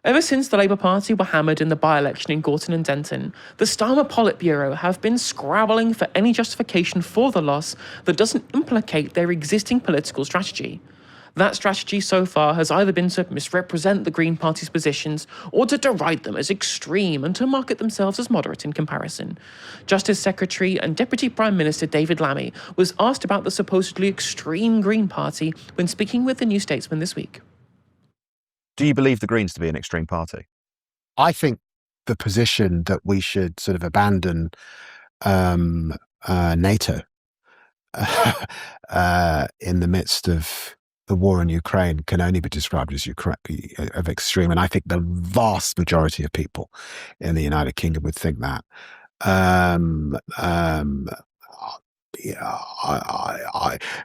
Ever since the Labour Party were hammered in the by-election in Gorton and Denton, the Starmer Politburo have been scrabbling for any justification for the loss that doesn't implicate their existing political strategy. That strategy so far has either been to misrepresent the Green Party's positions or to deride them as extreme and to market themselves as moderate in comparison. Justice Secretary and Deputy Prime Minister David Lammy was asked about the supposedly extreme Green Party when speaking with the New Statesman this week. Do you believe the Greens to be an extreme party? I think the position that we should sort of abandon NATO in the midst of the war in Ukraine can only be described as of extreme. And I think the vast majority of people in the United Kingdom would think that.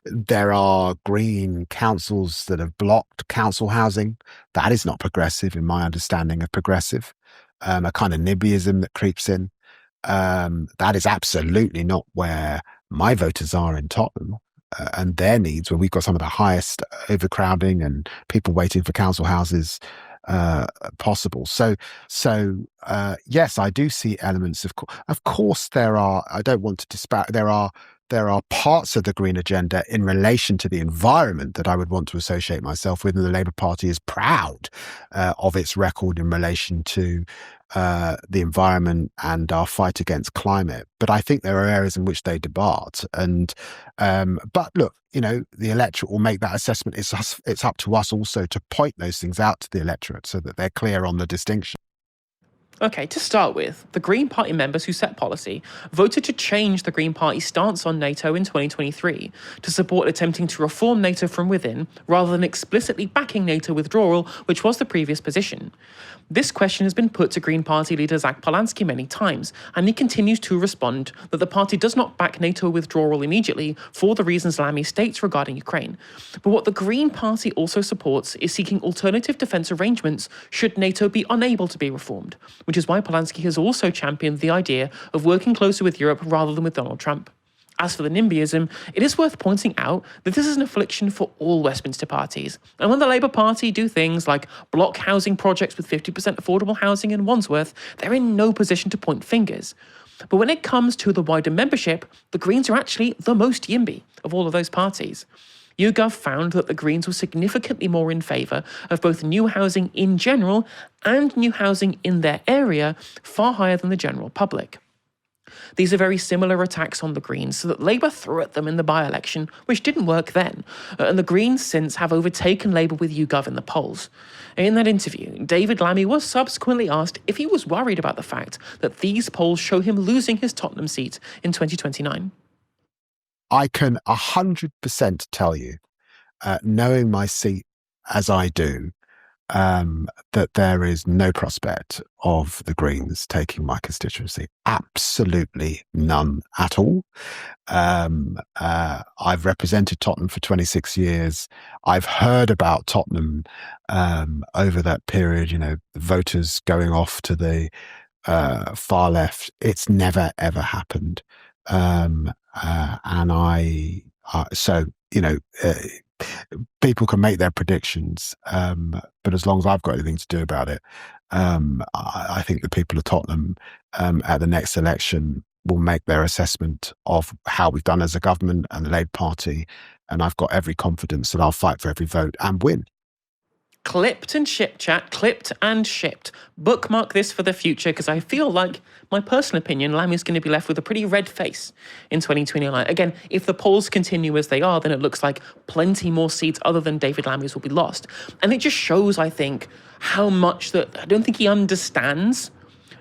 There are Green councils that have blocked council housing. That is not progressive in my understanding of progressive. A kind of NIMBYism that creeps in. That is absolutely not where my voters are in Tottenham and their needs, where we've got some of the highest overcrowding and people waiting for council houses possible. So yes, I do see elements of course there are, I don't want to disparage, there are parts of the Green agenda in relation to the environment that I would want to associate myself with, and the Labour Party is proud of its record in relation to the environment and our fight against climate. But I think there are areas in which they depart. And but look, the electorate will make that assessment. It's up to us also to point those things out to the electorate so that they're clear on the distinction. Okay, to start with, the Green Party members who set policy voted to change the Green Party's stance on NATO in 2023 to support attempting to reform NATO from within rather than explicitly backing NATO withdrawal, which was the previous position. This question has been put to Green Party leader Zach Polanski many times, and he continues to respond that the party does not back NATO withdrawal immediately for the reasons Lammy states regarding Ukraine. But what the Green Party also supports is seeking alternative defence arrangements should NATO be unable to be reformed, which is why Polanski has also championed the idea of working closer with Europe rather than with Donald Trump. As for the NIMBYism, it is worth pointing out that this is an affliction for all Westminster parties. And when the Labour Party do things like block housing projects with 50% affordable housing in Wandsworth, they're in no position to point fingers. But when it comes to the wider membership, the Greens are actually the most YIMBY of all of those parties. YouGov found that the Greens were significantly more in favour of both new housing in general and new housing in their area, far higher than the general public. These are very similar attacks on the Greens, so that Labour threw at them in the by-election, which didn't work then, and the Greens since have overtaken Labour with YouGov in the polls. In that interview, David Lammy was subsequently asked if he was worried about the fact that these polls show him losing his Tottenham seat in 2029. I can 100% tell you, knowing my seat as I do, that there is no prospect of the Greens taking my constituency. Absolutely none at all. I've represented Tottenham for 26 years. I've heard about Tottenham over that period, the voters going off to the far left. It's never, ever happened. People can make their predictions, but as long as I've got anything to do about it, I think the people of Tottenham at the next election will make their assessment of how we've done as a government and the Labour Party, and I've got every confidence that I'll fight for every vote and win. Clipped and shipped, chat. Clipped and shipped. Bookmark this for the future, because I feel like, my personal opinion, Lammy's going to be left with a pretty red face in 2029. Again, if the polls continue as they are, then it looks like plenty more seats other than David Lammy's will be lost. And it just shows, I think, how much that, I don't think he understands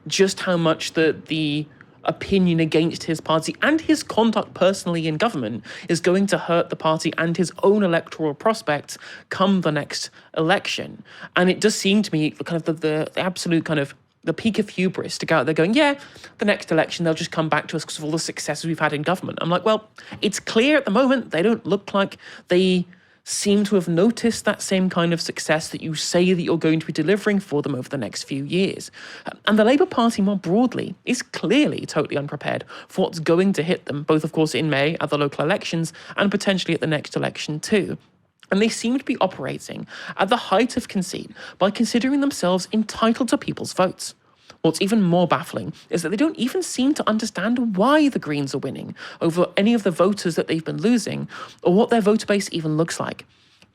just how much the opinion against his party and his conduct personally in government is going to hurt the party and his own electoral prospects come the next election. And it does seem to me kind of the absolute kind of the peak of hubris to go out there going, yeah, the next election they'll just come back to us because of all the successes we've had in government. I'm like, well, it's clear at the moment they don't look like they seem to have noticed that same kind of success that you say that you're going to be delivering for them over the next few years. And the Labour Party more broadly is clearly totally unprepared for what's going to hit them, both of course in May at the local elections and potentially at the next election too. And they seem to be operating at the height of conceit by considering themselves entitled to people's votes. What's even more baffling is that they don't even seem to understand why the Greens are winning over any of the voters that they've been losing, or what their voter base even looks like.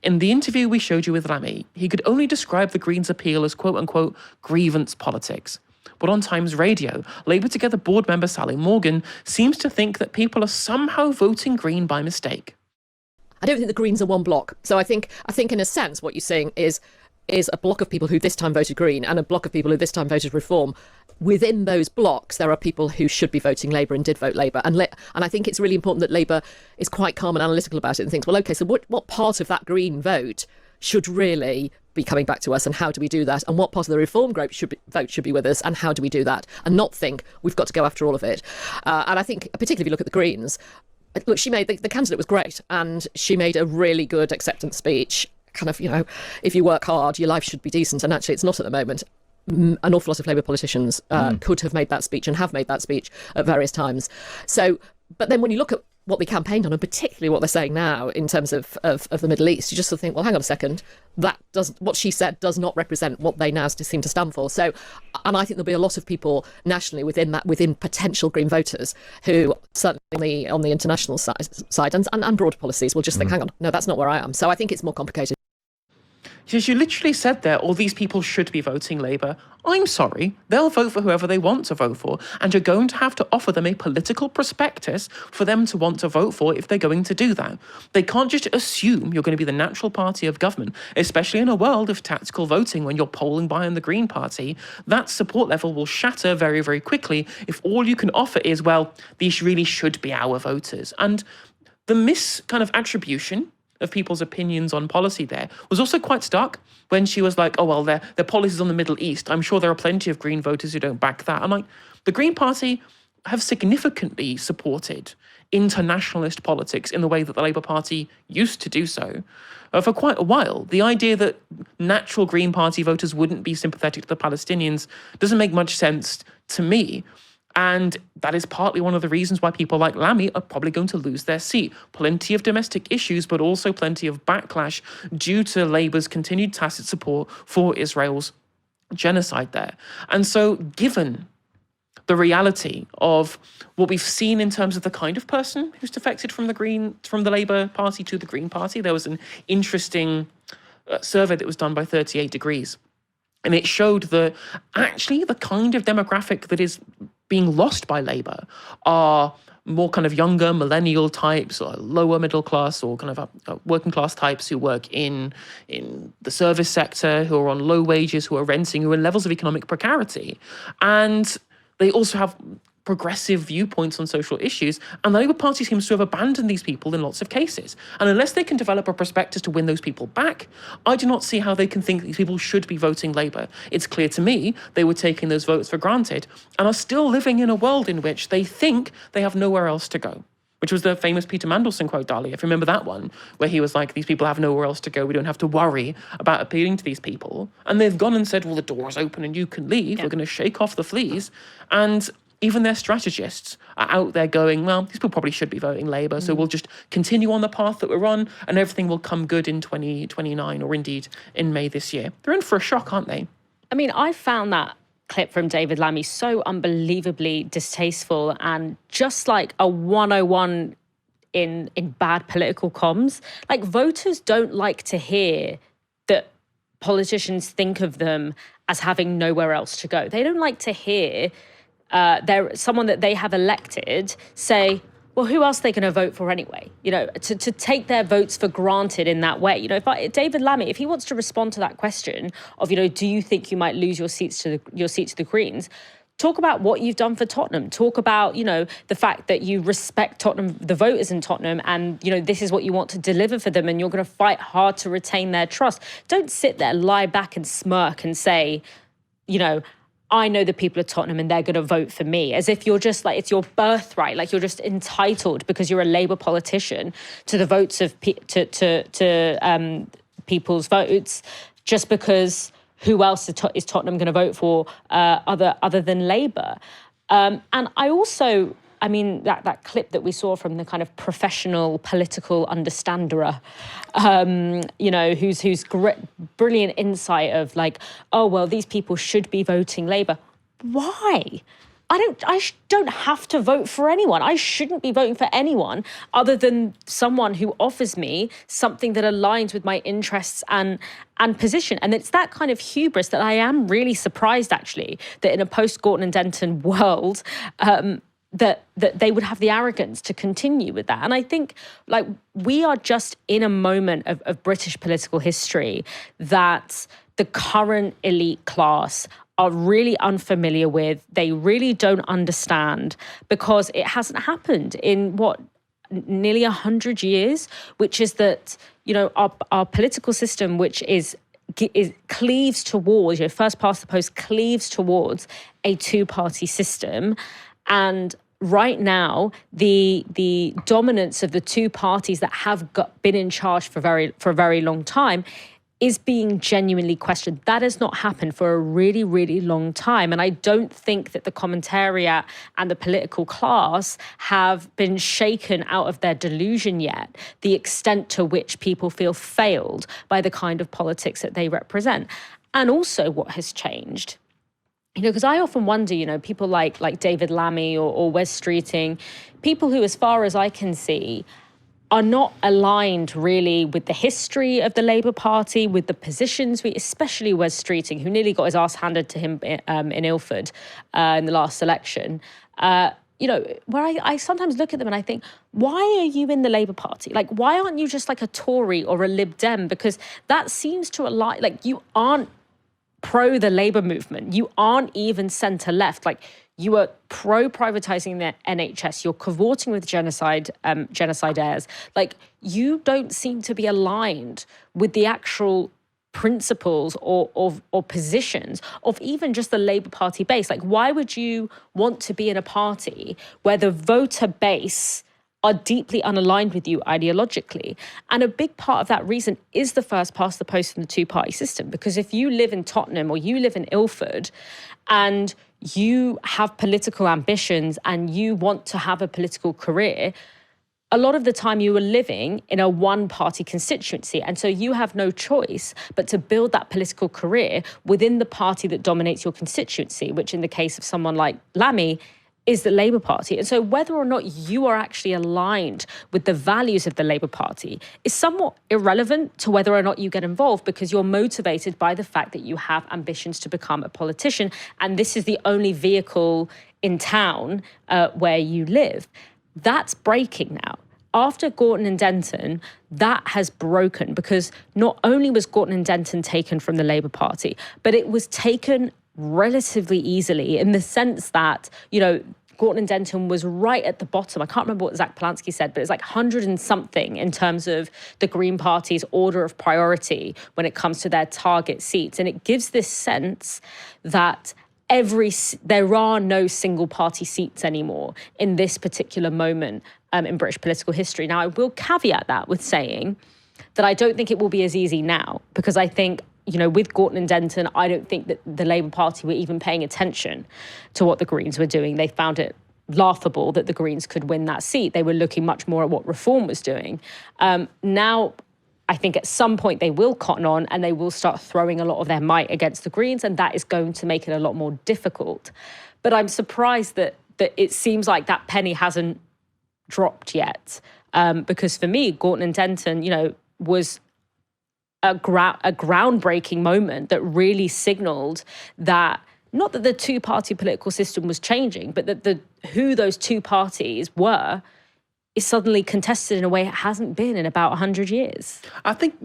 In the interview we showed you with Lammy, he could only describe the Greens' appeal as quote-unquote grievance politics. But on Times Radio, Labour Together board member Sally Morgan seems to think that people are somehow voting Green by mistake. I don't think the Greens are one block. So I think in a sense what you're saying is a block of people who this time voted Green and a block of people who this time voted Reform. Within those blocks, there are people who should be voting Labour and did vote Labour. And I think it's really important that Labour is quite calm and analytical about it and thinks, well, OK, so what part of that Green vote should really be coming back to us, and how do we do that? And what part of the Reform group should be with us, and how do we do that? And not think we've got to go after all of it. And I think, particularly if you look at the Greens, look, she made the candidate was great, and she made a really good acceptance speech. Kind of, if you work hard, your life should be decent, and actually it's not at the moment. An awful lot of Labour politicians could have made that speech and have made that speech at various times. So, but then when you look at what they campaigned on, and particularly what they're saying now in terms of the Middle East, you just sort of think, well, hang on a second, what she said does not represent what they now seem to stand for. So, and I think there'll be a lot of people nationally within potential Green voters who certainly on the international side and broader policies will just think, hang on, no, that's not where I am. So I think it's more complicated. Yes, you literally said there, all these people should be voting Labour. I'm sorry, they'll vote for whoever they want to vote for, and you're going to have to offer them a political prospectus for them to want to vote for if they're going to do that. They can't just assume you're going to be the natural party of government, especially in a world of tactical voting when you're polling behind the Green Party. That support level will shatter very, very quickly if all you can offer is, well, these really should be our voters. And the kind of attribution of people's opinions on policy there was also quite stark when she was like, oh, well, their policies on the Middle East, I'm sure there are plenty of Green voters who don't back that. I'm like, the Green Party have significantly supported internationalist politics in the way that the Labour Party used to do so for quite a while. The idea that natural Green Party voters wouldn't be sympathetic to the Palestinians doesn't make much sense to me. And that is partly one of the reasons why people like Lammy are probably going to lose their seat. Plenty of domestic issues, but also plenty of backlash due to Labour's continued tacit support for Israel's genocide there. And so given the reality of what we've seen in terms of the kind of person who's defected from the Labour Party to the Green Party, there was an interesting survey that was done by 38 Degrees. And it showed that actually the kind of demographic that is being lost by Labour are more kind of younger millennial types or lower middle class or kind of working class types who work in the service sector, who are on low wages, who are renting, who are in levels of economic precarity. And they also have progressive viewpoints on social issues, and the Labour Party seems to have abandoned these people in lots of cases. And unless they can develop a prospectus to win those people back, I do not see how they can think these people should be voting Labour. It's clear to me they were taking those votes for granted and are still living in a world in which they think they have nowhere else to go. Which was the famous Peter Mandelson quote, Dahlia, if you remember that one, where he was like, these people have nowhere else to go. We don't have to worry about appealing to these people. And they've gone and said, well, the door's open and you can leave. Yeah. We're going to shake off the fleas. And even their strategists are out there going, well, these people probably should be voting Labour, so we'll just continue on the path that we're on and everything will come good in 2029 or indeed in May this year. They're in for a shock, aren't they? I mean, I found that clip from David Lammy so unbelievably distasteful and just like a 101 in bad political comms. Like, voters don't like to hear that politicians think of them as having nowhere else to go. They don't like to hear someone that they have elected say, well, who else are they going to vote for anyway? You know, to take their votes for granted in that way. You know, David Lammy, if he wants to respond to that question of, you know, do you think you might lose your seat to the Greens? Talk about what you've done for Tottenham. Talk about, you know, the fact that you respect Tottenham, the voters in Tottenham, and, you know, this is what you want to deliver for them and you're going to fight hard to retain their trust. Don't sit there, lie back and smirk and say, you know, I know the people of Tottenham and they're going to vote for me, as if you're just like, it's your birthright, like you're just entitled because you're a Labour politician to the votes of people's votes, just because who else is Tottenham going to vote for other than Labour? And I I mean, that clip that we saw from the kind of professional political understanderer, who's brilliant insight of like, oh, well, these people should be voting Labour. Why? I don't have to vote for anyone. I shouldn't be voting for anyone other than someone who offers me something that aligns with my interests and position. And it's that kind of hubris that I am really surprised, actually, that in a post-Gorton and Denton world, that they would have the arrogance to continue with that. And I think, like, we are just in a moment of British political history that the current elite class are really unfamiliar with, they really don't understand, because it hasn't happened in nearly 100 years, which is that, our political system, which is cleaves towards, first past the post cleaves towards a two-party system. And right now, the dominance of the two parties that have been in charge for a very long time is being genuinely questioned. That has not happened for a really, really long time. And I don't think that the commentariat and the political class have been shaken out of their delusion yet, the extent to which people feel failed by the kind of politics that they represent. And also what has changed, because I often wonder, people like David Lammy or Wes Streeting, people who, as far as I can see, are not aligned really with the history of the Labour Party, with the positions, especially Wes Streeting, who nearly got his arse handed to him in Ilford in the last election. Where I sometimes look at them and I think, why are you in the Labour Party? Like, why aren't you just like a Tory or a Lib Dem? Because that seems to align, like, you aren't pro the Labour movement. You aren't even centre left. Like, you are pro-privatising the NHS. You're cavorting with genocidaires. Like, you don't seem to be aligned with the actual principles or positions of even just the Labour Party base. Like, why would you want to be in a party where the voter base are deeply unaligned with you ideologically? And a big part of that reason is the first past the post in the two-party system. Because if you live in Tottenham or you live in Ilford and you have political ambitions and you want to have a political career, a lot of the time you are living in a one-party constituency. And so you have no choice but to build that political career within the party that dominates your constituency, which in the case of someone like Lammy is the Labour Party. And so whether or not you are actually aligned with the values of the Labour Party is somewhat irrelevant to whether or not you get involved, because you're motivated by the fact that you have ambitions to become a politician. And this is the only vehicle in town where you live. That's breaking now. After Gorton and Denton, that has broken, because not only was Gorton and Denton taken from the Labour Party, but it was taken relatively easily, in the sense that, Gorton and Denton was right at the bottom. I can't remember what Zach Polanski said, but it's like 100 and something in terms of the Green Party's order of priority when it comes to their target seats. And it gives this sense that there are no single party seats anymore in this particular moment in British political history. Now, I will caveat that with saying that I don't think it will be as easy now, because I think, with Gorton and Denton, I don't think that the Labour Party were even paying attention to what the Greens were doing. They found it laughable that the Greens could win that seat. They were looking much more at what Reform was doing. Now, I think at some point they will cotton on and they will start throwing a lot of their might against the Greens, and that is going to make it a lot more difficult. But I'm surprised that it seems like that penny hasn't dropped yet, because for me, Gorton and Denton, was a groundbreaking moment that really signalled that, not that the two-party political system was changing, but that who those two parties were is suddenly contested in a way it hasn't been in about 100 years. I think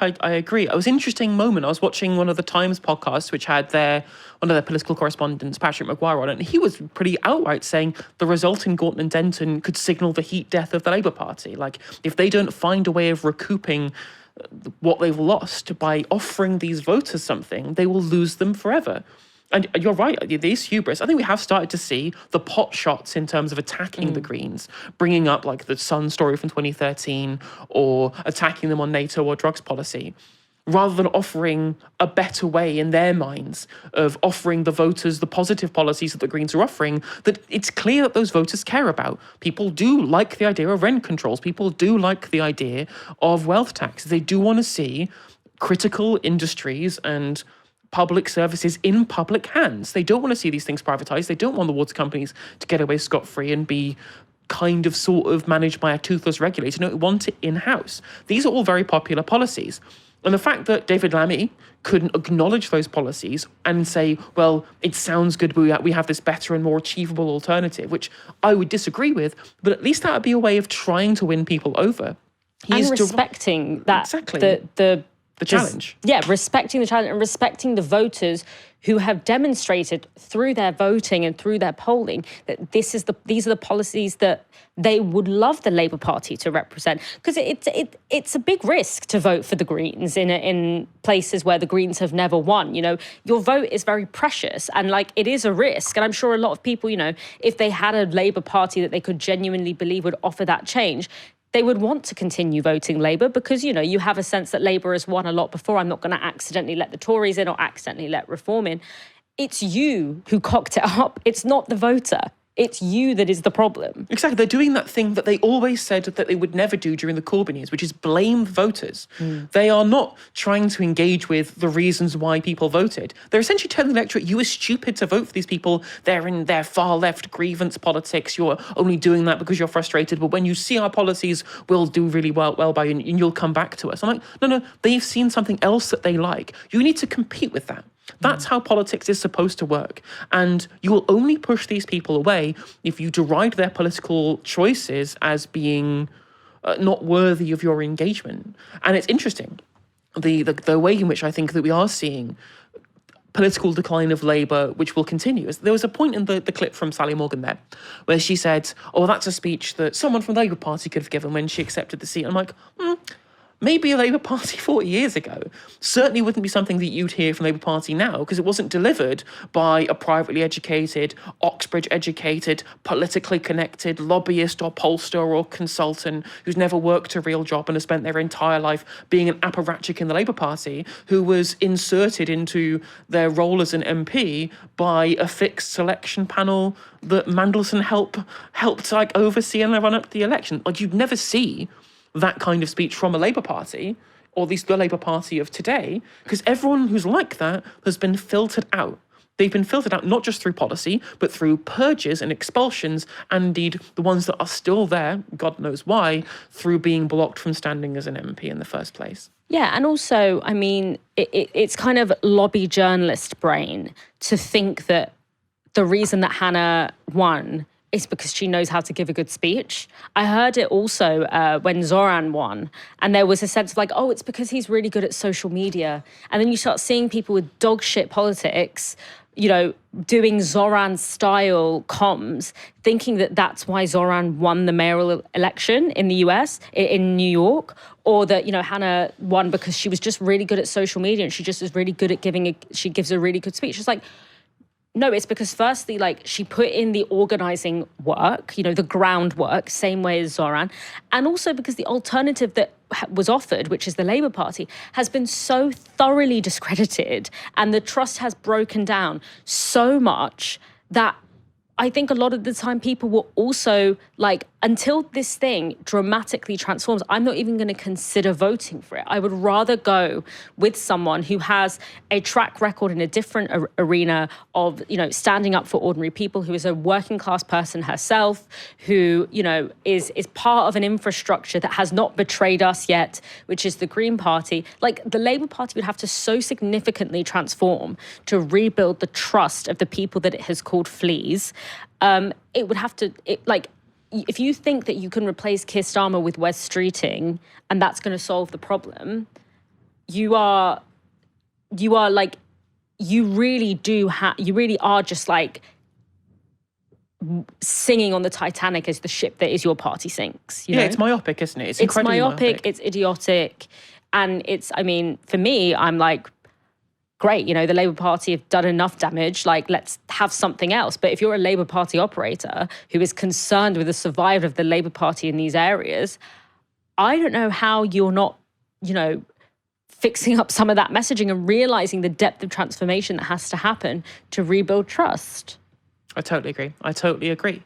I agree. It was an interesting moment. I was watching one of the Times podcasts, which had one of their political correspondents, Patrick Maguire, on it, and he was pretty outright saying the result in Gorton and Denton could signal the heat death of the Labour Party. Like, if they don't find a way of recouping what they've lost by offering these voters something, they will lose them forever. And you're right, these hubris, I think we have started to see the pot shots in terms of attacking the Greens, bringing up like the Sun story from 2013 or attacking them on NATO or drugs policy. rather than offering a better way in their minds of offering the voters the positive policies that the Greens are offering, that it's clear that those voters care about. People do like the idea of rent controls. People do like the idea of wealth tax. They do want to see critical industries and public services in public hands. They don't want to see these things privatized. They don't want the water companies to get away scot-free and be kind of sort of managed by a toothless regulator. No, they want it in-house. These are all very popular policies. And the fact that David Lammy couldn't acknowledge those policies and say, well, it sounds good, but we have this better and more achievable alternative, which I would disagree with, but at least that would be a way of trying to win people over. And respecting that, exactly. The challenge. Respecting the challenge and respecting the voters who have demonstrated through their voting and through their polling that these are the policies that they would love the Labour Party to represent. Because it's a big risk to vote for the Greens in places where the Greens have never won. You know, your vote is very precious and like it is a risk. And I'm sure a lot of people, you know, if they had a Labour Party that they could genuinely believe would offer that change, they would want to continue voting Labour because, you know, you have a sense that Labour has won a lot before. I'm not going to accidentally let the Tories in or accidentally let Reform in. It's you who cocked it up. It's not the voter. It's you that is the problem. Exactly. They're doing that thing that they always said that they would never do during the Corbyn years, which is blame voters. They are not trying to engage with the reasons why people voted. They're essentially telling the electorate, you were stupid to vote for these people. They're in their far left grievance politics. You're only doing that because you're frustrated. But when you see our policies, we'll do really well by you and you'll come back to us. I'm like, no, they've seen something else that they like. You need to compete with that. That's how politics is supposed to work. And you will only push these people away if you deride their political choices as being not worthy of your engagement. And it's interesting, the way in which I think that we are seeing political decline of Labour, which will continue. There was a point in the clip from Sally Morgan there where she said, oh, that's a speech that someone from the Labour Party could have given when she accepted the seat. I'm like, maybe a Labour Party 40 years ago certainly wouldn't be something that you'd hear from the Labour Party now because it wasn't delivered by a privately educated, Oxbridge-educated, politically connected lobbyist or pollster or consultant who's never worked a real job and has spent their entire life being an apparatchik in the Labour Party, who was inserted into their role as an MP by a fixed selection panel that Mandelson helped like oversee and run up the election. Like, you'd never see that kind of speech from a Labour Party, or at least the Labour Party of today, because everyone who's like that has been filtered out. They've been filtered out not just through policy, but through purges and expulsions, and indeed the ones that are still there, God knows why, through being blocked from standing as an MP in the first place. Yeah, and also, I mean, it's kind of lobby journalist brain to think that the reason that Hannah won is because she knows how to give a good speech. I heard it also when Zoran won, and there was a sense of like, oh, it's because he's really good at social media. And then you start seeing people with dog shit politics, you know, doing Zoran-style comms, thinking that that's why Zoran won the mayoral election in the US, in New York, or that, you know, Hannah won because she was just really good at social media and she just is really good at she gives a really good speech. It's like, no, it's because firstly, like, she put in the organising work, you know, the groundwork, same way as Zoran. And also because the alternative that was offered, which is the Labour Party, has been so thoroughly discredited and the trust has broken down so much that I think a lot of the time people will also, like, until this thing dramatically transforms, I'm not even going to consider voting for it. I would rather go with someone who has a track record in a different arena of, you know, standing up for ordinary people, who is a working class person herself, who, you know, is part of an infrastructure that has not betrayed us yet, which is the Green Party. Like, the Labour Party would have to so significantly transform to rebuild the trust of the people that it has called fleas. It would have to, if you think that you can replace Keir Starmer with Wes Streeting and that's going to solve the problem, you really are just like singing on the Titanic as the ship that is your party sinks. You know? It's myopic, isn't it? It's incredibly myopic. It's idiotic. And it's, I mean, for me, I'm like, great, you know, the Labour Party have done enough damage, like, let's have something else. But if you're a Labour Party operator who is concerned with the survival of the Labour Party in these areas, I don't know how you're not, you know, fixing up some of that messaging and realizing the depth of transformation that has to happen to rebuild trust. I totally agree.